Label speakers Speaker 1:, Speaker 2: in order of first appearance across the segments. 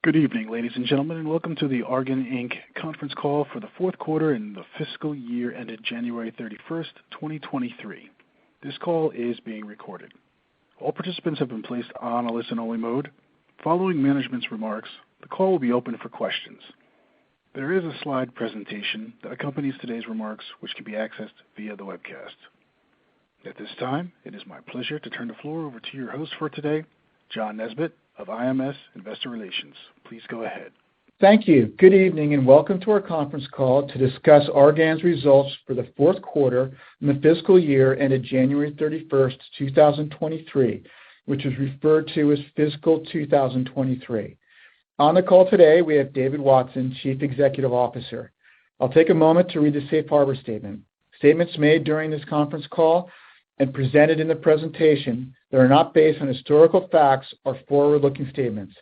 Speaker 1: Good evening, ladies and gentlemen, and welcome to the Argan, Inc. conference call for the fourth quarter and the fiscal year ended January 31st, 2023. This call is being recorded. All participants have been placed on a listen-only mode. Following management's remarks, the call will be open for questions. There is a slide presentation that accompanies today's remarks, which can be accessed via the webcast. At this time, it is my pleasure to turn the floor over to your host for today, John Nesbitt of IMS Investor Relations. Please go ahead.
Speaker 2: Thank you. Good evening and welcome to our conference call to discuss Argan's results for the fourth quarter and the fiscal year ended January 31st, 2023, which is referred to as fiscal 2023. On the call today, we have David Watson, Chief Executive Officer. I'll take a moment to read the Safe Harbor Statement. Statements made during this conference call and presented in the presentation that are not based on historical facts are forward-looking statements.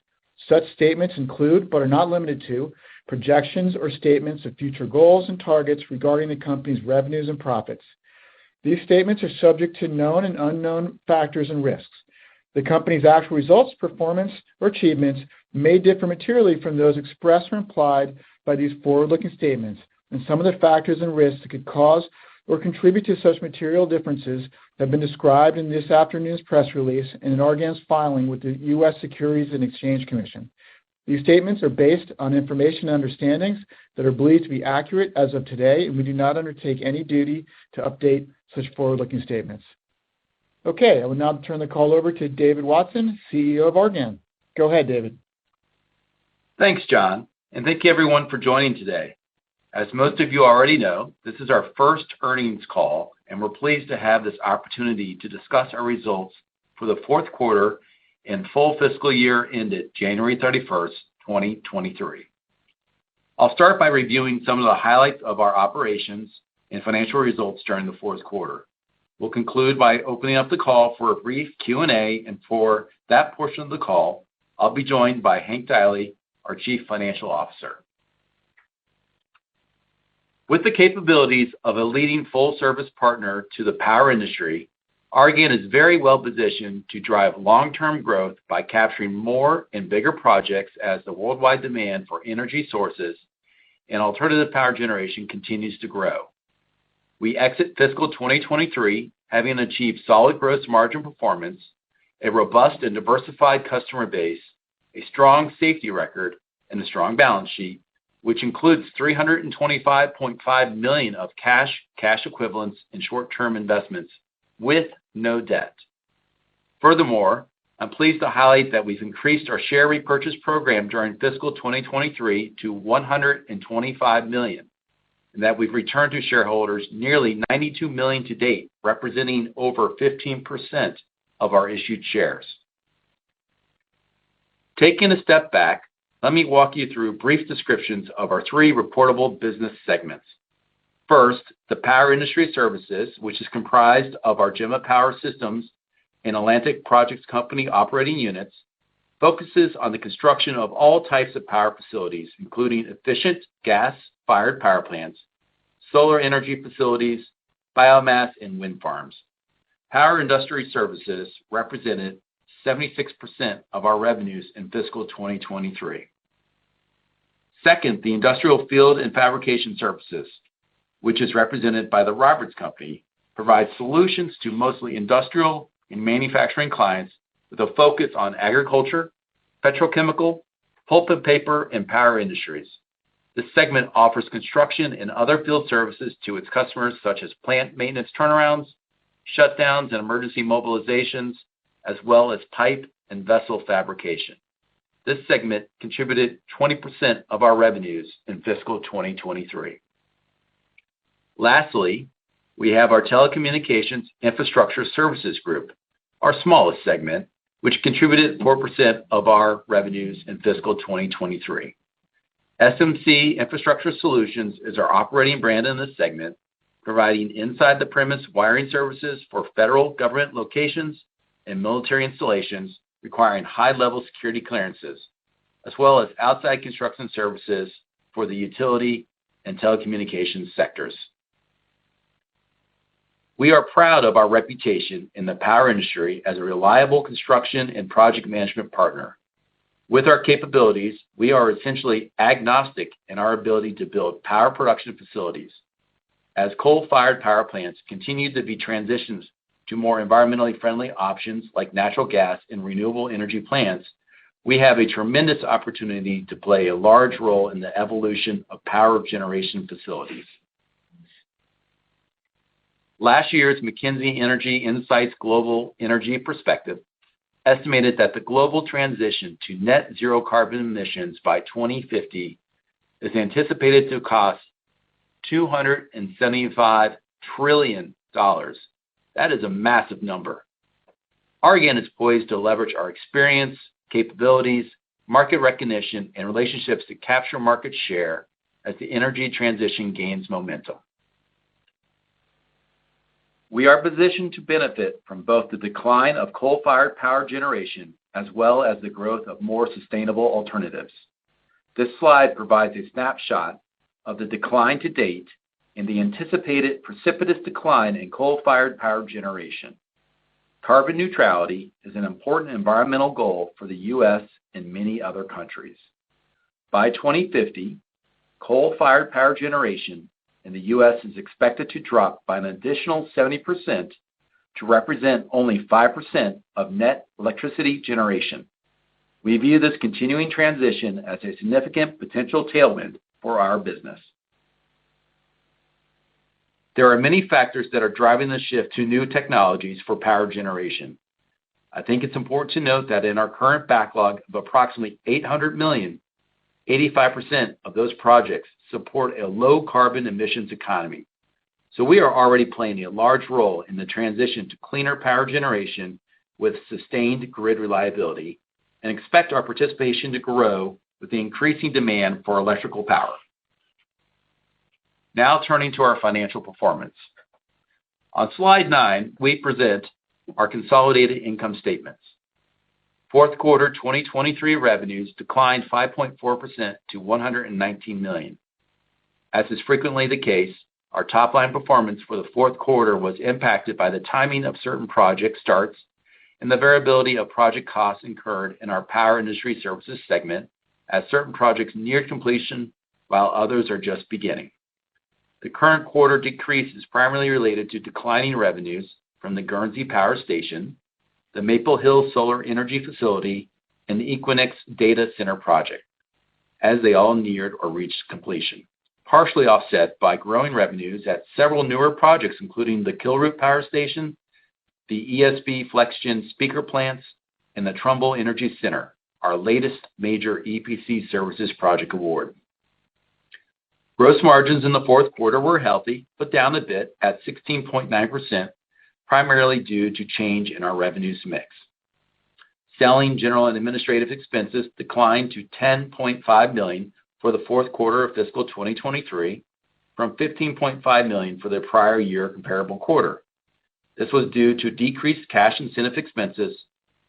Speaker 2: Such statements include, but are not limited to, projections or statements of future goals and targets regarding the company's revenues and profits. These statements are subject to known and unknown factors and risks. The company's actual results, performance, or achievements may differ materially from those expressed or implied by these forward-looking statements, and some of the factors and risks that could cause or contribute to such material differences have been described in this afternoon's press release and in Argan's filing with the U.S. Securities and Exchange Commission. These statements are based on information and understandings that are believed to be accurate as of today, and we do not undertake any duty to update such forward-looking statements. Okay, I will now turn the call over to David Watson, CEO of Argan. Go ahead, David.
Speaker 3: Thanks, John, and thank you everyone for joining today. As most of you already know, this is our first earnings call, and we're pleased to have this opportunity to discuss our results for the fourth quarter and full fiscal year ended January 31st, 2023. I'll start by reviewing some of the highlights of our operations and financial results during the fourth quarter. We'll conclude by opening up the call for a brief Q&A, and for that portion of the call, I'll be joined by Hank Deily, our Chief Financial Officer. With the capabilities of a leading full-service partner to the power industry, Argan is very well positioned to drive long-term growth by capturing more and bigger projects as the worldwide demand for energy sources and alternative power generation continues to grow. We exit fiscal 2023 having achieved solid gross margin performance, a robust and diversified customer base, a strong safety record, and a strong balance sheet, which includes $325.5 million of cash equivalents, and short-term investments with no debt. Furthermore, I'm pleased to highlight that we've increased our share repurchase program during fiscal 2023 to $125 million, and that we've returned to shareholders nearly $92 million to date, representing over 15% of our issued shares. Taking a step back, let me walk you through brief descriptions of our three reportable business segments. First, the Power Industry Services, which is comprised of our Gemma Power Systems and Atlantic Projects Company operating units, focuses on the construction of all types of power facilities, including efficient gas-fired power plants, solar energy facilities, biomass, and wind farms. Power Industry Services represented 76% of our revenues in fiscal 2023. Second, the Industrial Field and Fabrication Services, which is represented by the Roberts Company, provides solutions to mostly industrial and manufacturing clients with a focus on agriculture, petrochemical, pulp and paper, and power industries. This segment offers construction and other field services to its customers, such as plant maintenance turnarounds, shutdowns, and emergency mobilizations, as well as pipe and vessel fabrication. This segment contributed 20% of our revenues in fiscal 2023. Lastly, we have our Telecommunications Infrastructure Services Group, our smallest segment, which contributed 4% of our revenues in fiscal 2023. SMC Infrastructure Solutions is our operating brand in this segment, providing inside-the-premise wiring services for federal government locations and military installations requiring high-level security clearances, as well as outside construction services for the utility and telecommunications sectors. We are proud of our reputation in the power industry as a reliable construction and project management partner. With our capabilities, we are essentially agnostic in our ability to build power production facilities. As coal-fired power plants continue to be transitioned to more environmentally friendly options like natural gas and renewable energy plants, we have a tremendous opportunity to play a large role in the evolution of power generation facilities. Last year's McKinsey Energy Insights Global Energy Perspective estimated that the global transition to net zero carbon emissions by 2050 is anticipated to cost $275 trillion. That is a massive number. Argan is poised to leverage our experience, capabilities, market recognition, and relationships to capture market share as the energy transition gains momentum. We are positioned to benefit from both the decline of coal-fired power generation as well as the growth of more sustainable alternatives. This slide provides a snapshot of the decline to date and the anticipated precipitous decline in coal-fired power generation. Carbon neutrality is an important environmental goal for the U.S. and many other countries. By 2050, coal-fired power generation in the U.S. is expected to drop by an additional 70% to represent only 5% of net electricity generation. We view this continuing transition as a significant potential tailwind for our business. There are many factors that are driving the shift to new technologies for power generation. I think it's important to note that in our current backlog of approximately $800 million, 85% of those projects support a low carbon emissions economy. So we are already playing a large role in the transition to cleaner power generation with sustained grid reliability and expect our participation to grow with the increasing demand for electrical power. Now turning to our financial performance. On slide 9, we present our consolidated income statements. Fourth quarter 2023 revenues declined 5.4% to $119 million. As is frequently the case, our top-line performance for the fourth quarter was impacted by the timing of certain project starts and the variability of project costs incurred in our Power Industry Services segment, as certain projects neared completion while others are just beginning. The current quarter decrease is primarily related to declining revenues from the Guernsey Power Station, the Maple Hill Solar Energy Facility, and the Equinix Data Center project, as they all neared or reached completion, partially offset by growing revenues at several newer projects, including the Kilroot Power Station, the ESB FlexGen speaker plants, and the Trumbull Energy Center, our latest major EPC services project award. Gross margins in the fourth quarter were healthy, but down a bit at 16.9%, primarily due to change in our revenues mix. Selling, general, and administrative expenses declined to $10.5 million for the fourth quarter of fiscal 2023 from $15.5 million for the prior year comparable quarter. This was due to decreased cash incentive expenses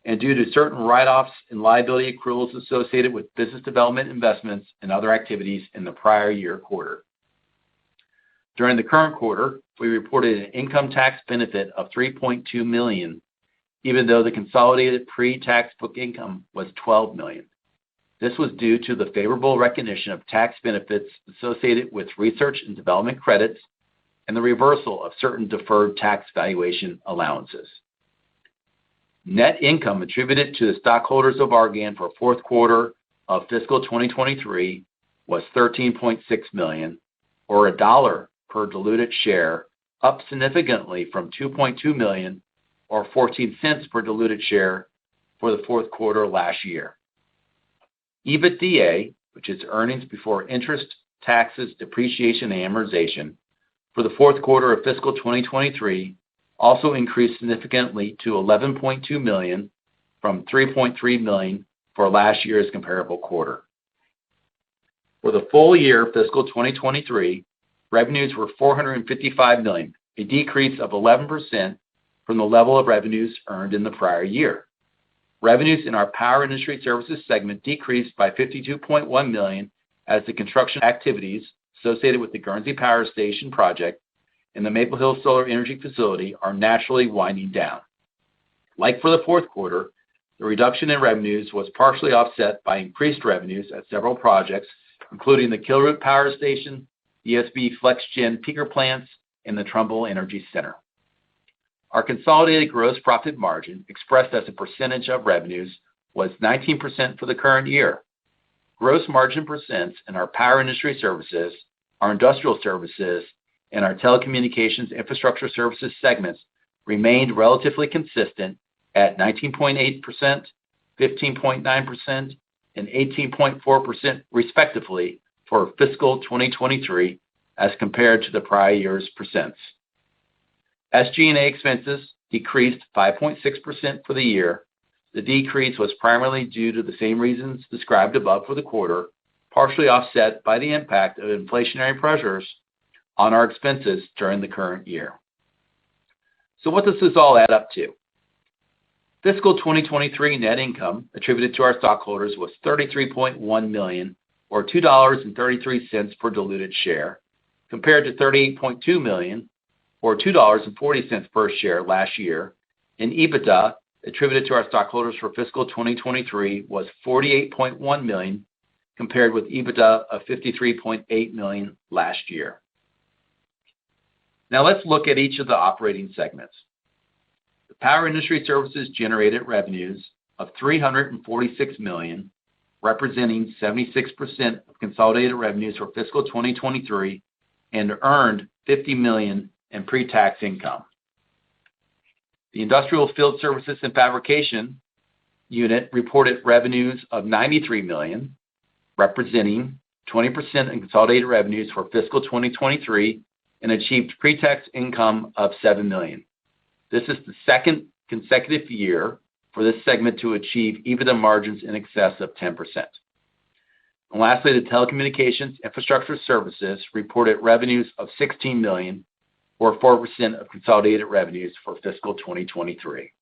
Speaker 3: and due to certain write-offs and liability accruals associated with business development investments and other activities in the prior year quarter. During the current quarter, we reported an income tax benefit of $3.2 million, even though the consolidated pre-tax book income was $12 million. This was due to the favorable recognition of tax benefits associated with research and development credits and the reversal of certain deferred tax valuation allowances. Net income attributed to the stockholders of Argan for fourth quarter of fiscal 2023 was $13.6 million, or $1 per diluted share, up significantly from $2.2 million, or 14 cents per diluted share for the fourth quarter last year. EBITDA, which is earnings before interest, taxes, depreciation, and amortization, for the fourth quarter of fiscal 2023 also increased significantly to $11.2 million from $3.3 million for last year's comparable quarter. For the full year fiscal 2023, revenues were $455 million, a decrease of 11% from the level of revenues earned in the prior year. Revenues in our Power Industry Services segment decreased by $52.1 million as the construction activities associated with the Guernsey Power Station project and the Maple Hill Solar Energy Facility are naturally winding down. Like for the fourth quarter, The reduction in revenues was partially offset by increased revenues at several projects, including the Kilroot Power Station, ESB FlexGen peaker plants, and the Trumbull Energy Center. Our consolidated gross profit margin, expressed as a percentage of revenues, was 19% for the current year. Gross margin percents in our power industry services, our industrial services, and our telecommunications infrastructure services segments remained relatively consistent at 19.8%, 15.9%, and 18.4% respectively for fiscal 2023 as compared to the prior year's percents. SG&A expenses decreased 5.6% for the year. The decrease was primarily due to the same reasons described above for the quarter, partially offset by the impact of inflationary pressures on our expenses during the current year. So what does this all add up to? Fiscal 2023 net income attributed to our stockholders was $33.1 million, or $2.33 per diluted share, compared to $38.2 million, or $2.40 per share last year, and EBITDA attributed to our stockholders for fiscal 2023 was $48.1 million, compared with EBITDA of $53.8 million last year. Now let's look at each of the operating segments. The Power Industry Services generated revenues of $346 million, representing 76% of consolidated revenues for fiscal 2023, and earned $50 million in pre-tax income. The Industrial Field Services and Fabrication unit reported revenues of $93 million, representing 20% in consolidated revenues for fiscal 2023, and achieved pre-tax income of $7 million. This is the second consecutive year for this segment to achieve EBITDA margins in excess of 10%. And lastly, the Telecommunications Infrastructure Services reported revenues of $16 million, or 4% of consolidated revenues for fiscal 2023.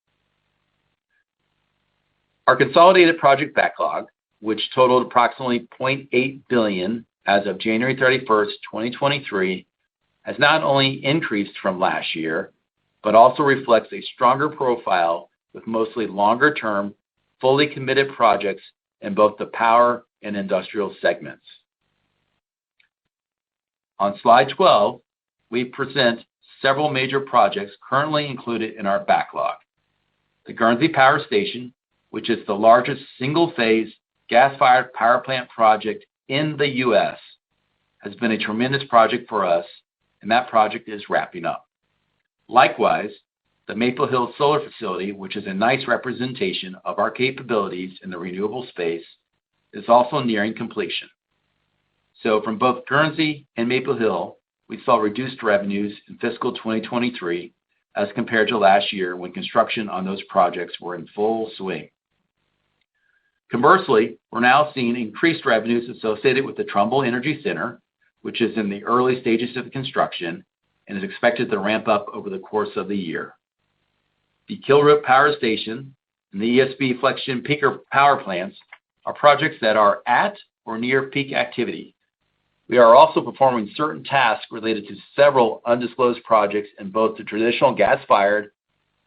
Speaker 3: Our consolidated project backlog, which totaled approximately $0.8 billion as of January 31st, 2023, has not only increased from last year, but also reflects a stronger profile with mostly longer-term, fully committed projects in both the power and industrial segments. On slide 12, we present several major projects currently included in our backlog. The Guernsey Power Station, which is the largest single-phase gas-fired power plant project in the U.S., has been a tremendous project for us, and that project is wrapping up. Likewise, the Maple Hill Solar Facility, which is a nice representation of our capabilities in the renewable space, is also nearing completion. So from both Guernsey and Maple Hill, we saw reduced revenues in fiscal 2023 as compared to last year when construction on those projects were in full swing. Conversely, we're now seeing increased revenues associated with the Trumbull Energy Center, which is in the early stages of construction and is expected to ramp up over the course of the year. The Kilroot Power Station and the ESB FlexGen peaker power plants are projects that are at or near peak activity. We are also performing certain tasks related to several undisclosed projects in both the traditional gas-fired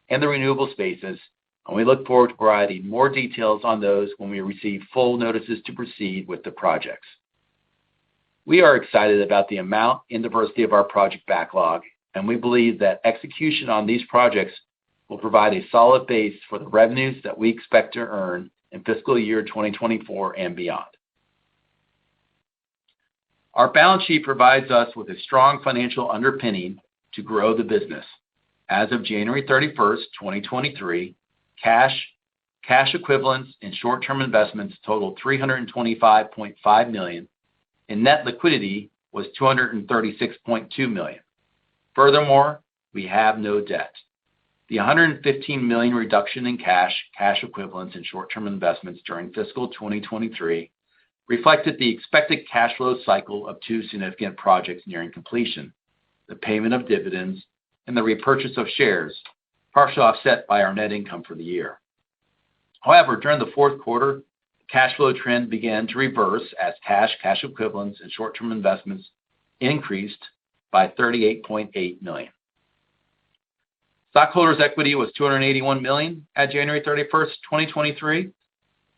Speaker 3: and the renewable spaces, and we look forward to providing more details on those when we receive full notices to proceed with the projects. We are excited about the amount and diversity of our project backlog, and we believe that execution on these projects will provide a solid base for the revenues that we expect to earn in fiscal year 2024 and beyond. Our balance sheet provides us with a strong financial underpinning to grow the business. As of January 31st, 2023, cash equivalents, and short-term investments totaled $325.5 million, and net liquidity was $236.2 million. Furthermore, we have no debt. The $115 million reduction in cash equivalents, and short-term investments during fiscal 2023 reflected the expected cash flow cycle of two significant projects nearing completion, the payment of dividends and the repurchase of shares, partially offset by our net income for the year. However, during the fourth quarter, the cash flow trend began to reverse as cash equivalents, and short-term investments increased by $38.8 million. Stockholders' equity was $281 million at January 31st, 2023,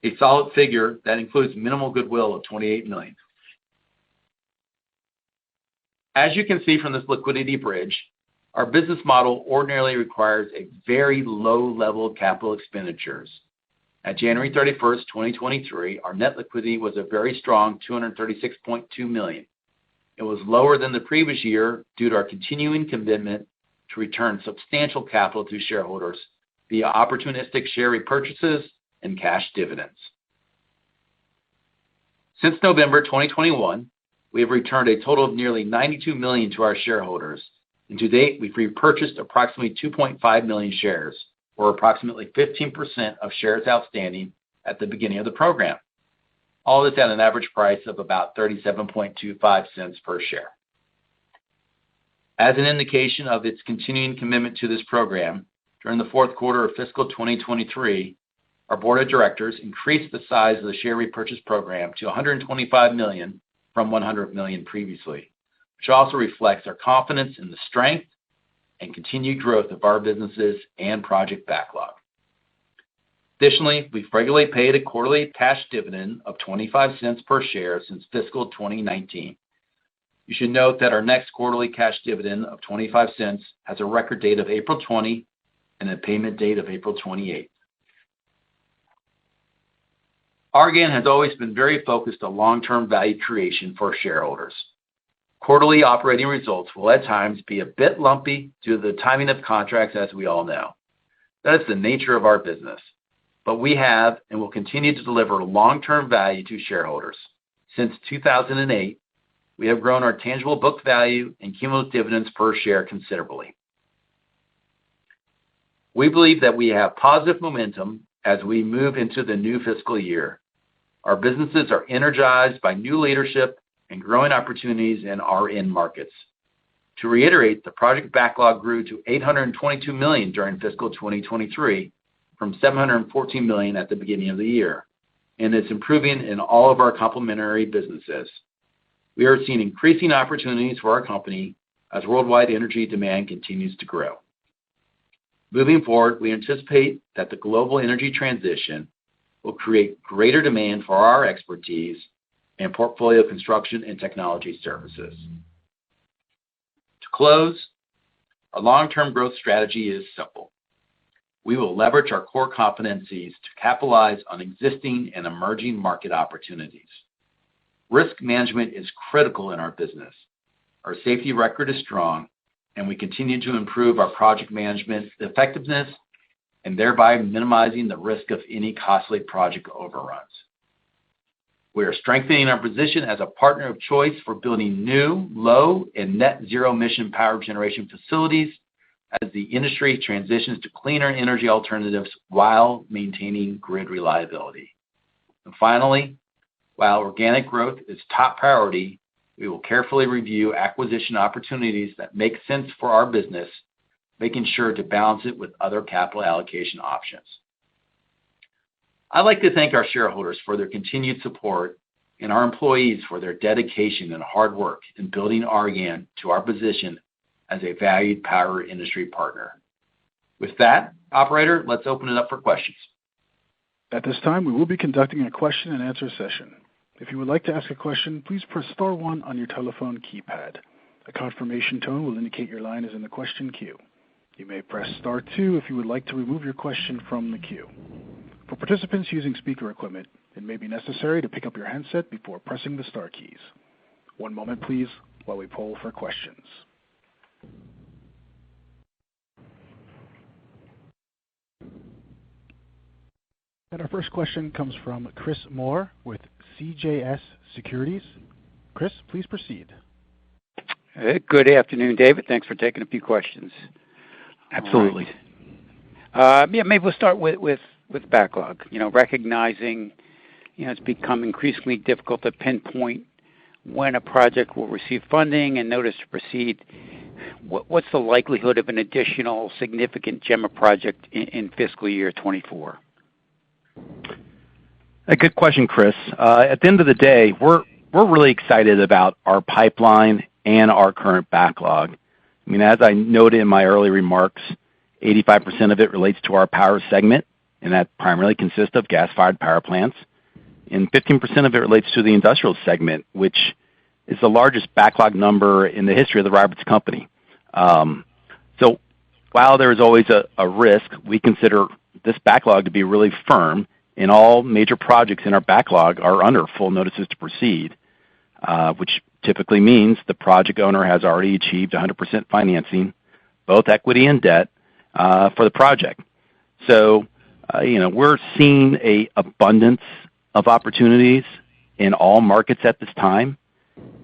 Speaker 3: a solid figure that includes minimal goodwill of $28 million. As you can see from this liquidity bridge, our business model ordinarily requires a very low level of capital expenditures. At January 31st, 2023, our net liquidity was a very strong $236.2 million. It was lower than the previous year due to our continuing commitment to return substantial capital to shareholders via opportunistic share repurchases and cash dividends. Since November 2021, we have returned a total of nearly $92 million to our shareholders, and to date, we've repurchased approximately 2.5 million shares, or approximately 15% of shares outstanding at the beginning of the program. All this at an average price of about 37.25 cents per share. As an indication of its continuing commitment to this program, during the fourth quarter of fiscal 2023, our board of directors increased the size of the share repurchase program to $125 million from $100 million previously, which also reflects our confidence in the strength and continued growth of our businesses and project backlog. Additionally, we've regularly paid a quarterly cash dividend of 25 cents per share since fiscal 2019. You should note that our next quarterly cash dividend of 25 cents has a record date of April 20 and a payment date of April 28. Argan has always been very focused on long-term value creation for shareholders. Quarterly operating results will at times be a bit lumpy due to the timing of contracts, as we all know. That is the nature of our business. But we have and will continue to deliver long-term value to shareholders. Since 2008, we have grown our tangible book value and cumulative dividends per share considerably. We believe that we have positive momentum as we move into the new fiscal year. Our businesses are energized by new leadership and growing opportunities in our end markets. To reiterate, the project backlog grew to $822 million during fiscal 2023 from $714 million at the beginning of the year, and it's improving in all of our complementary businesses. We are seeing increasing opportunities for our company as worldwide energy demand continues to grow. Moving forward, we anticipate that the global energy transition will create greater demand for our expertise and portfolio construction and technology services. To close, our long-term growth strategy is simple. We will leverage our core competencies to capitalize on existing and emerging market opportunities. Risk management is critical in our business. Our safety record is strong, and we continue to improve our project management effectiveness and thereby minimizing the risk of any costly project overruns. We are strengthening our position as a partner of choice for building new, low, and net zero emission power generation facilities as the industry transitions to cleaner energy alternatives while maintaining grid reliability. And finally, while organic growth is top priority, we will carefully review acquisition opportunities that make sense for our business, making sure to balance it with other capital allocation options. I'd like to thank our shareholders for their continued support and our employees for their dedication and hard work in building Argan to our position as a valued power industry partner. With that, operator, let's open it up for questions.
Speaker 1: At this time, we will be conducting a question and answer session. If you would like to ask a question, please press star one on your telephone keypad. A confirmation tone will indicate your line is in the question queue. You may press star two if you would like to remove your question from the queue. For participants using speaker equipment, it may be necessary to pick up your handset before pressing the star keys. One moment, please, while we poll for questions. And our first question comes from Chris Moore with CJS Securities. Chris, please proceed.
Speaker 4: Good afternoon, David. Thanks for taking a few questions.
Speaker 3: Absolutely.
Speaker 4: Maybe we'll start with backlog. Recognizing, it's become increasingly difficult to pinpoint when a project will receive funding and notice to proceed. What's the likelihood of an additional significant Gemma project in fiscal year 24?
Speaker 5: A good question, Chris. At the end of the day, we're really excited about our pipeline and our current backlog. As I noted in my early remarks, 85% of it relates to our power segment, and that primarily consists of gas-fired power plants. And 15% of it relates to the industrial segment, which is the largest backlog number in the history of the Roberts Company. So while there is always a risk, we consider this backlog to be really firm, and all major projects in our backlog are under full notices to proceed, which typically means the project owner has already achieved 100% financing, both equity and debt, for the project. So, we're seeing an abundance of opportunities in all markets at this time,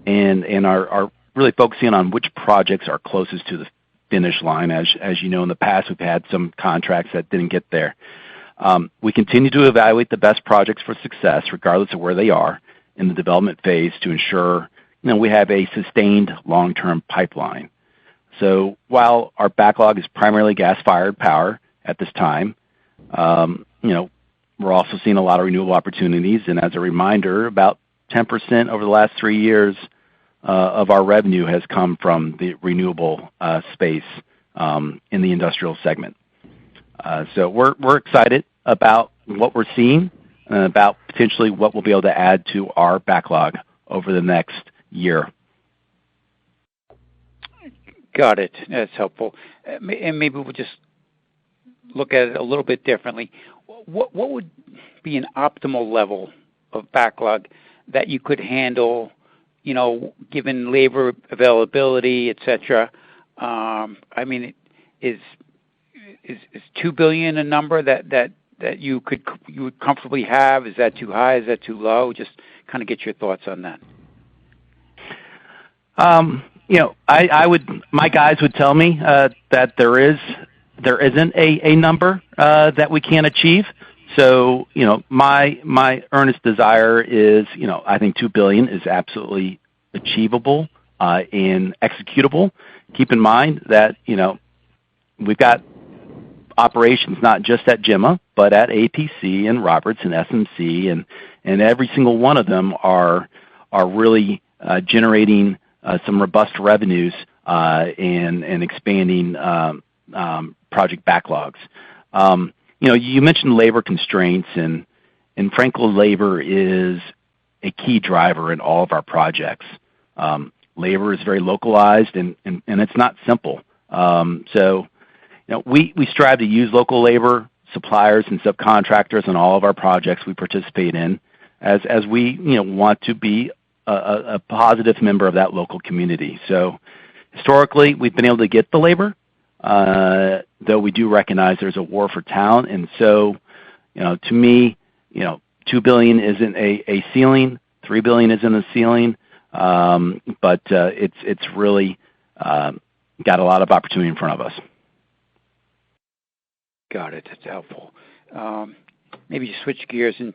Speaker 5: and are really focusing on which projects are closest to the finish line. As you know, in the past, we've had some contracts that didn't get there. We continue to evaluate the best projects for success, regardless of where they are in the development phase, to ensure we have a sustained long-term pipeline. So while our backlog is primarily gas-fired power at this time, we're also seeing a lot of renewable opportunities. And as a reminder, about 10% over the last 3 years of our revenue has come from the renewable space in the industrial segment. So we're excited about what we're seeing and about potentially what we'll be able to add to our backlog over the next year.
Speaker 4: Got it. That's helpful. And maybe we'll just look at it a little bit differently. What would be an optimal level of backlog that you could handle, given labor availability, et cetera? I mean, is $2 billion a number that you would comfortably have? Is that too high? Is that too low? Just kind of get your thoughts on that.
Speaker 5: My guys would tell me that there isn't a number that we can't achieve. So, my earnest desire is, I think $2 billion is absolutely achievable and executable. Keep in mind that, we've got operations not just at Gemma, but at APC and Roberts and SMC, and every single one of them are really generating some robust revenues and expanding project backlogs. You mentioned labor constraints, and frankly, labor is a key driver in all of our projects. Labor is very localized, and it's not simple. So, we strive to use local labor, suppliers, and subcontractors in all of our projects we participate in, as we want to be a positive member of that local community. So historically, we've been able to get the labor, though we do recognize there's a war for talent. And so, to me, $2 billion isn't a ceiling, $3 billion isn't a ceiling, but it's really got a lot of opportunity in front of us.
Speaker 4: Got it. That's helpful. Maybe just switch gears and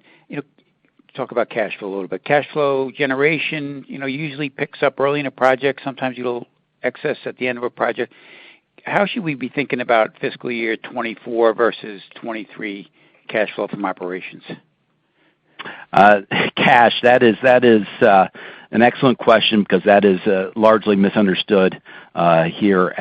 Speaker 4: talk about cash flow a little bit. Cash flow generation, usually picks up early in a project. Sometimes you'll excess at the end of a project. How should we be thinking about fiscal year 24 versus 23 cash flow from operations?
Speaker 5: Cash, that is an excellent question, because that is largely misunderstood here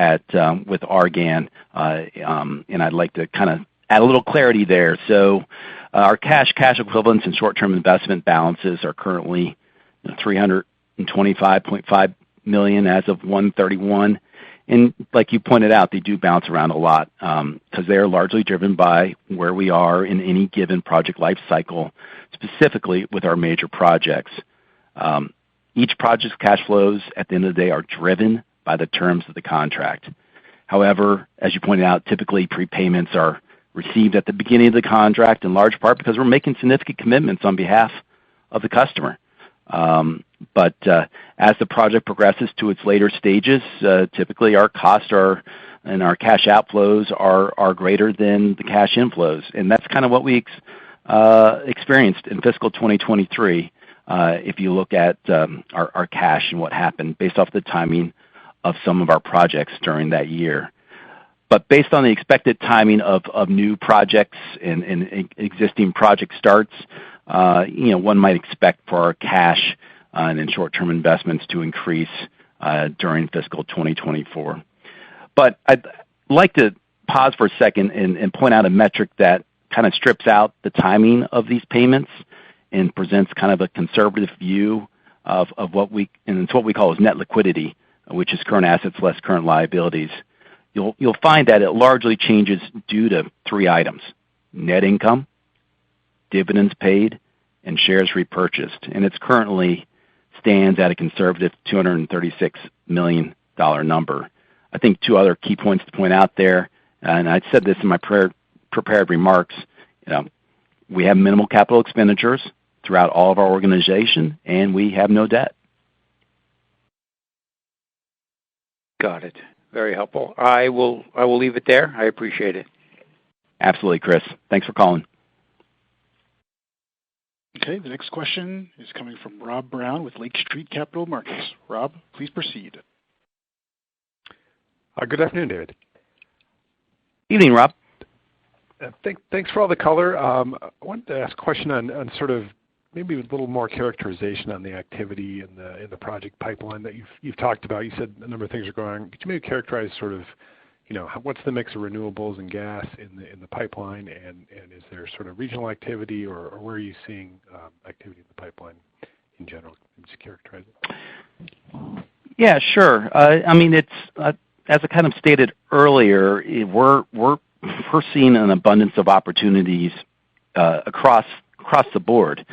Speaker 5: with Argan, and I'd like to kind of add a little clarity there. So our cash equivalents and short-term investment balances are currently $325.5 million as of 1/31. And like you pointed out, they do bounce around a lot because they are largely driven by where we are in any given project life cycle, specifically with our major projects. Each project's cash flows at the end of the day are driven by the terms of the contract. However, as you pointed out, typically prepayments are received at the beginning of the contract, in large part because we're making significant commitments on behalf of the customer. But as the project progresses to its later stages, typically our costs and our cash outflows are greater than the cash inflows. And that's kind of what we experienced in fiscal 2023, if you look at our cash and what happened based off the timing of some of our projects during that year. But based on the expected timing of new projects and existing project starts, one might expect for our cash and short-term investments to increase during fiscal 2024. But I'd like to pause for a second and point out a metric that kind of strips out the timing of these payments and presents kind of a conservative view of and it's what we call as net liquidity, which is current assets less current liabilities. You'll find that it largely changes due to three items: net income, dividends paid, and shares repurchased. And it's currently stands at a conservative $236 million number. I think two other key points to point out there, and I said this in my prepared remarks, we have minimal capital expenditures throughout all of our organization, and we have no debt.
Speaker 4: Got it. Very helpful. I will leave it there. I appreciate it.
Speaker 5: Absolutely, Chris. Thanks for calling.
Speaker 1: Okay, the next question is coming from Rob Brown with Lake Street Capital Markets. Rob, please proceed.
Speaker 6: Good afternoon, David.
Speaker 5: Evening, Rob.
Speaker 6: Thanks for all the color. I wanted to ask a question on sort of maybe a little more characterization on the activity in the project pipeline that you've talked about. You said a number of things are going on. Could you maybe characterize sort of, what's the mix of renewables and gas in the pipeline, and is there sort of regional activity, or where are you seeing activity in the pipeline in general? Can you just characterize it?
Speaker 5: Yeah, sure. It's as I kind of stated earlier, we're seeing an abundance of opportunities across the board,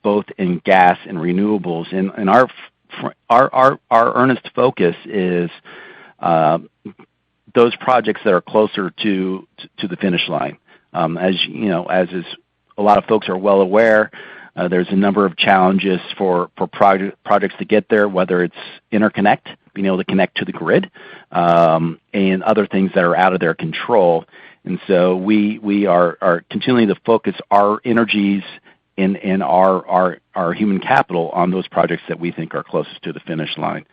Speaker 5: both in gas and renewables. And our earnest focus is those projects that are closer to the finish line. As a lot of folks are well aware, there's a number of challenges for projects to get there, whether it's interconnect, being able to connect to the grid, and other things that are out of their control. And so we are continuing to focus our energies and our human capital on those projects that we think are closest to the finish line.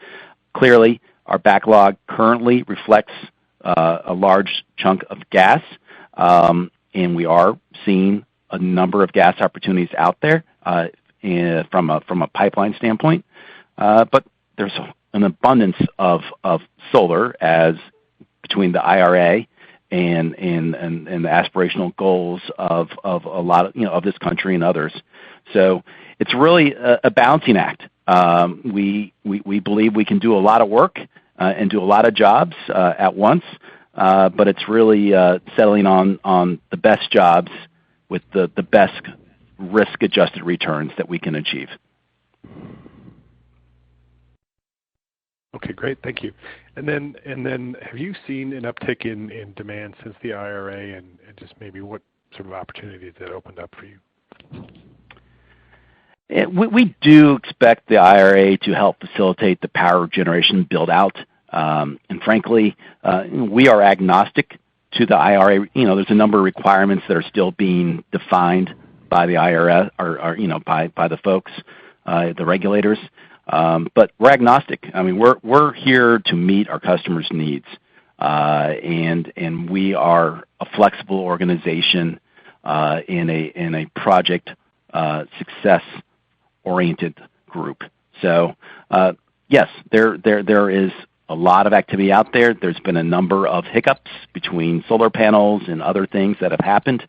Speaker 5: Clearly, our backlog currently reflects a large chunk of gas, and we are seeing a number of gas opportunities out there from a pipeline standpoint. But there's an abundance of solar, as between the IRA and the aspirational goals of a lot of this country and others. So it's really a balancing act. We believe we can do a lot of work and do a lot of jobs at once, but it's really settling on the best jobs with the best risk-adjusted returns that we can achieve.
Speaker 6: Okay, great. Thank you. And then have you seen an uptick in demand since the IRA, and just maybe what sort of opportunities that opened up for you?
Speaker 5: We do expect the IRA to help facilitate the power generation build-out. And frankly, we are agnostic to the IRA. There's a number of requirements that are still being defined by the IRS or by the folks, the regulators. But we're agnostic. We're here to meet our customers' needs, and we are a flexible organization in a project success-oriented group. So yes, there is a lot of activity out there. There's been a number of hiccups between solar panels and other things that have happened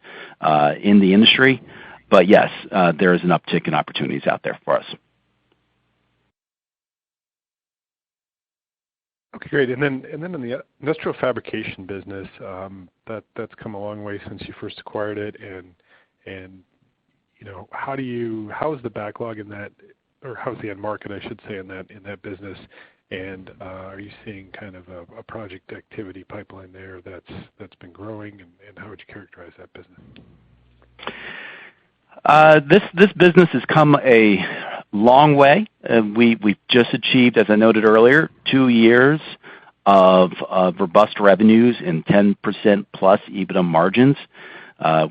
Speaker 5: in the industry. But yes, there is an uptick in opportunities out there for us.
Speaker 6: Okay, great. And then in the industrial fabrication business, that's come a long way since you first acquired it, and how is the backlog in that, or how's the end market, I should say, in that business? And are you seeing kind of a project activity pipeline there that's been growing, and how would you characterize that business?
Speaker 5: This business has come a long way. We've just achieved, as I noted earlier, 2 years of robust revenues and 10% plus EBITDA margins.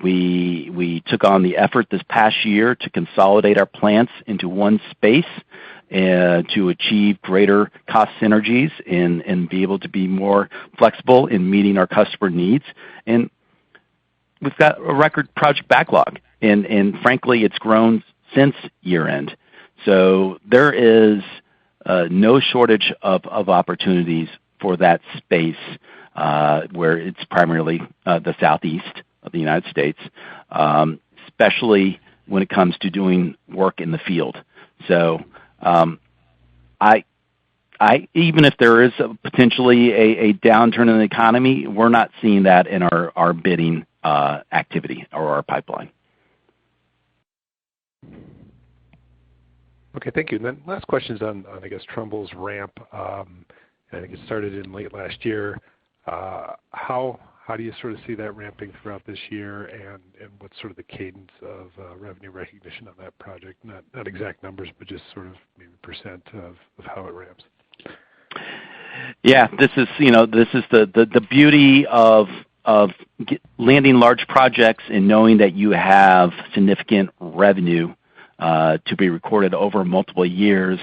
Speaker 5: We took on the effort this past year to consolidate our plants into one space to achieve greater cost synergies and be able to be more flexible in meeting our customer needs. And we've got a record project backlog, and frankly, it's grown since year end. So there is no shortage of opportunities for that space. where it's primarily the southeast of the United States, especially when it comes to doing work in the field. So even if there is potentially a downturn in the economy, we're not seeing that in our bidding activity or our pipeline.
Speaker 6: Okay, thank you. And then last question is on I guess, Trumble's ramp. I think it started in late last year. How do you sort of see that ramping throughout this year, and what's sort of the cadence of revenue recognition on that project? Not exact numbers, but just sort of maybe percent of how it ramps.
Speaker 5: Yeah, this is the beauty of landing large projects and knowing that you have significant revenue to be recorded over multiple years.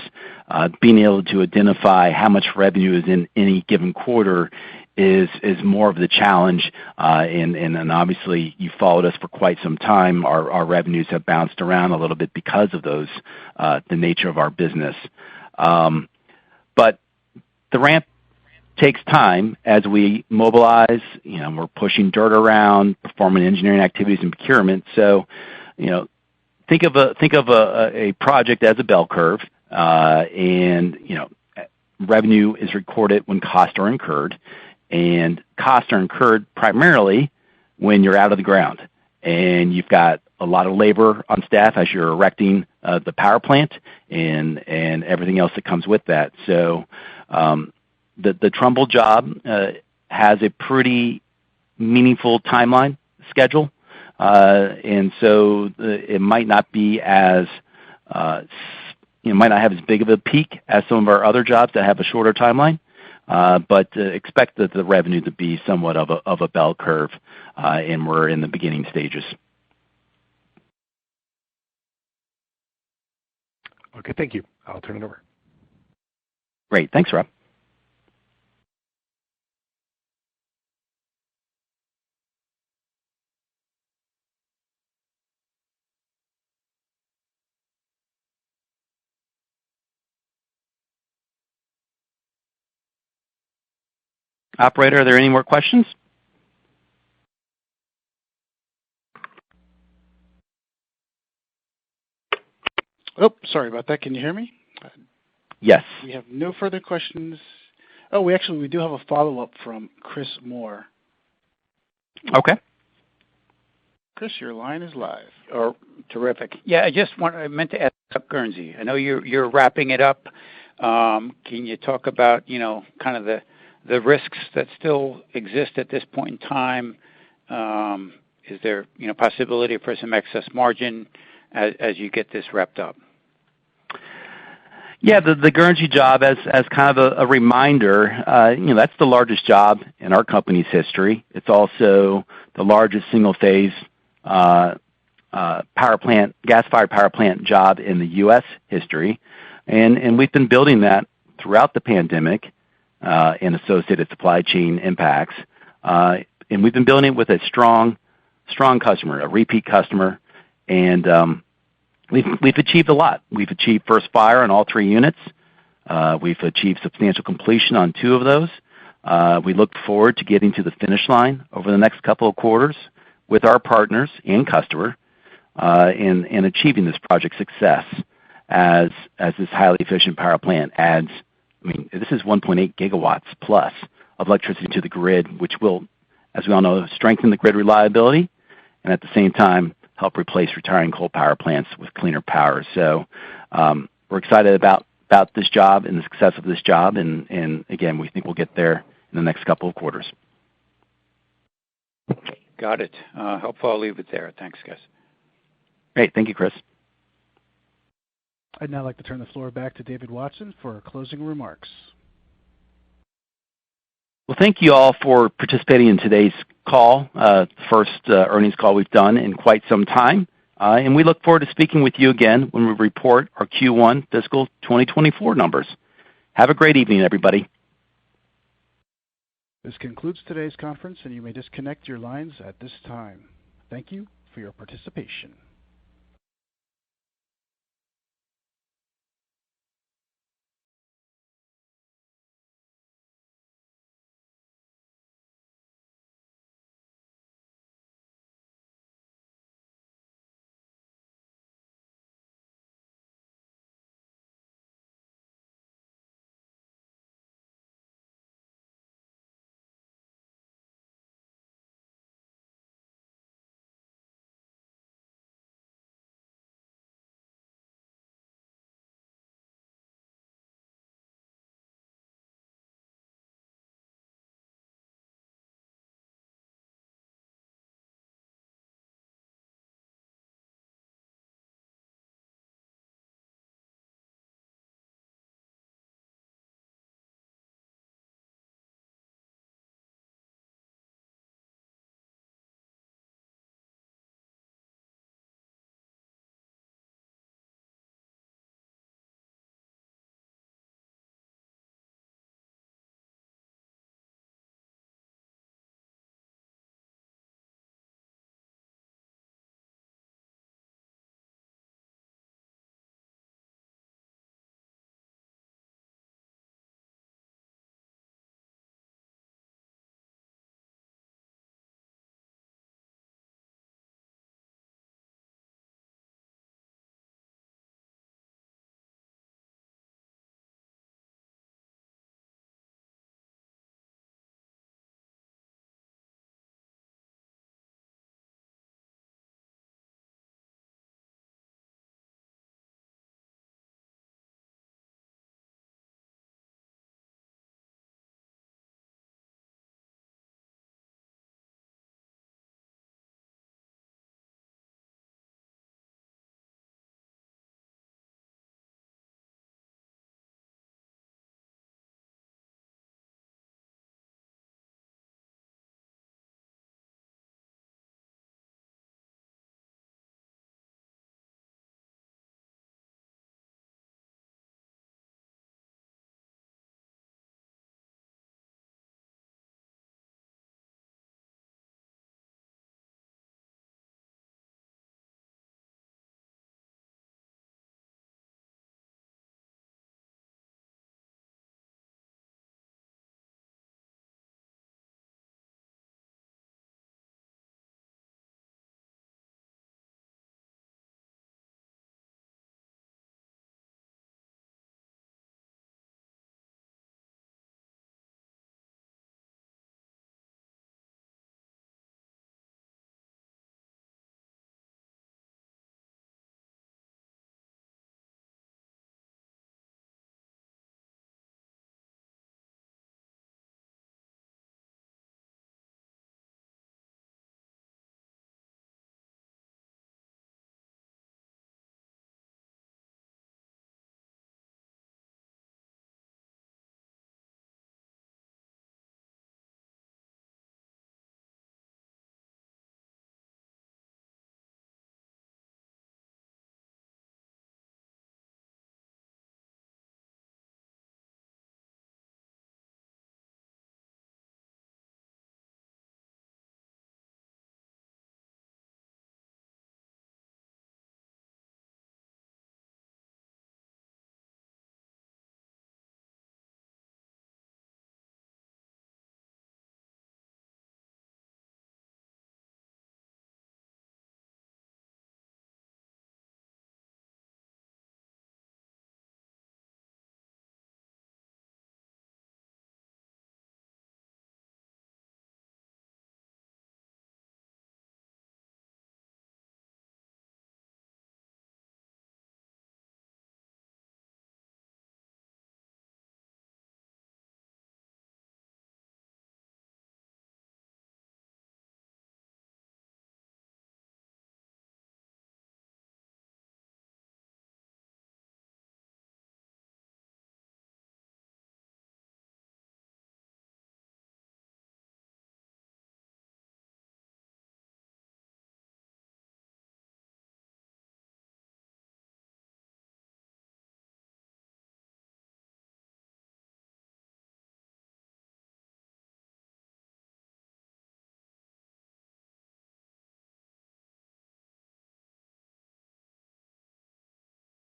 Speaker 5: Being able to identify how much revenue is in any given quarter is more of the challenge, and obviously you followed us for quite some time. Our revenues have bounced around a little bit because of those, the nature of our business. But the ramp takes time as we mobilize. We're pushing dirt around, performing engineering activities and procurement. So, think of a project as a bell curve, and revenue is recorded when costs are incurred, and costs are incurred primarily when you're out of the ground and you've got a lot of labor on staff as you're erecting the power plant and everything else that comes with that. So the Trumbull job has a pretty meaningful timeline schedule, and so it might not be as might not have as big of a peak as some of our other jobs that have a shorter timeline, but expect the revenue to be somewhat of a bell curve, and we're in the beginning stages.
Speaker 6: Okay, thank you. I'll turn it over.
Speaker 5: Great. Thanks, Rob. Operator, are there any more questions?
Speaker 1: Oh, sorry about that. Can you hear me?
Speaker 5: Yes.
Speaker 1: We have no further questions. Oh, we do have a follow-up from Chris Moore.
Speaker 5: Okay.
Speaker 1: Chris, your line is live.
Speaker 4: Oh, terrific. Yeah, I meant to ask about Guernsey. I know you're wrapping it up. Can you talk about, kind of the risks that still exist at this point in time? Is there, possibility for some excess margin as you get this wrapped up?
Speaker 5: Yeah, the Guernsey job, as kind of a reminder, that's the largest job in our company's history. It's also the largest single-phase gas-fired power plant job in the U.S. history, and we've been building that throughout the pandemic and associated supply chain impacts, and we've been building it with a strong customer, a repeat customer, and we've achieved a lot. We've achieved first fire on all 3 units. We've achieved substantial completion on 2 of those. We look forward to getting to the finish line over the next couple of quarters with our partners and customer, and achieving this project success as this highly efficient power plant adds. This is 1.8 gigawatts plus of electricity to the grid, which will, as we all know, strengthen the grid reliability and at the same time help replace retiring coal power plants with cleaner power. So we're excited about this job and the success of this job, and again, we think we'll get there in the next couple of quarters.
Speaker 4: Got it. Helpful. I'll leave it there. Thanks, guys.
Speaker 5: Great. Thank you, Chris.
Speaker 1: I'd now like to turn the floor back to David Watson for closing remarks.
Speaker 5: Well, thank you all for participating in today's call, first earnings call we've done in quite some time, and we look forward to speaking with you again when we report our Q1 fiscal 2024 numbers. Have a great evening, everybody.
Speaker 1: This concludes today's conference, and you may disconnect your lines at this time. Thank you for your participation.